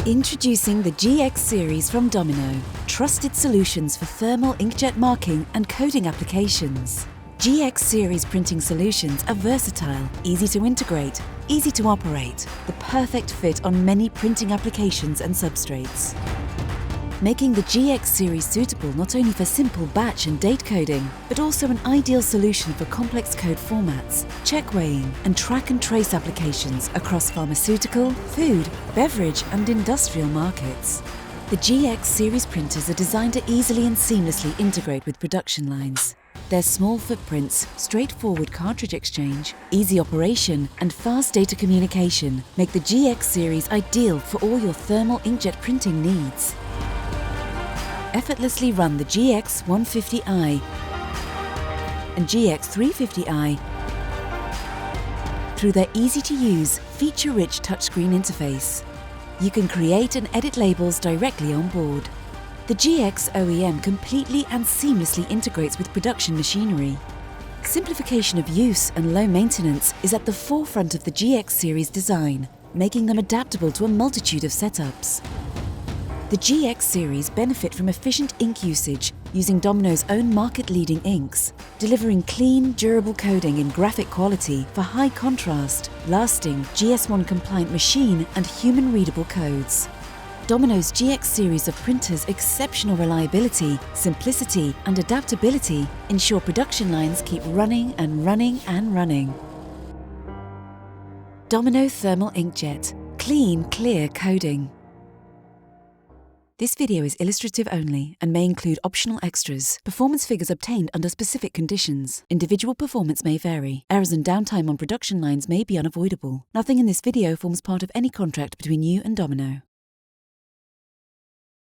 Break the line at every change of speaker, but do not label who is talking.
Introducing the GX series from Domino, trusted solutions for thermal inkjet marking and coding applications. GX series printing solutions are versatile, easy to integrate, easy to operate, the perfect fit on many printing applications and substrates. Making the GX series suitable not only for simple batch and date coding, but also an ideal solution for complex code formats, check weighing, and track and trace applications across pharmaceutical, food, beverage, and industrial markets. The GX series printers are designed to easily and seamlessly integrate with production lines. Their small footprints, straightforward cartridge exchange, easy operation, and fast data communication make the GX series ideal for all your thermal inkjet printing needs. Effortlessly run the GX 150i and GX 350i through their easy-to-use, feature-rich touchscreen interface. You can create and edit labels directly on board. The GX OEM completely and seamlessly integrates with production machinery. Simplification of use and low maintenance is at the forefront of the GX series design, making them adaptable to a multitude of setups. The GX series benefit from efficient ink usage using Domino's own market-leading inks, delivering clean, durable coding in graphic quality for high contrast, lasting, GS1-compliant machine and human-readable codes. Domino's GX series of printers' exceptional reliability, simplicity and adaptability ensure production lines keep running and running and running. Domino Thermal Inkjet. Clean, clear coding. This video is illustrative only and may include optional extras. Performance figures obtained under specific conditions. Individual performance may vary. Errors and downtime on production lines may be unavoidable. Nothing in this video forms part of any contract between you and Domino.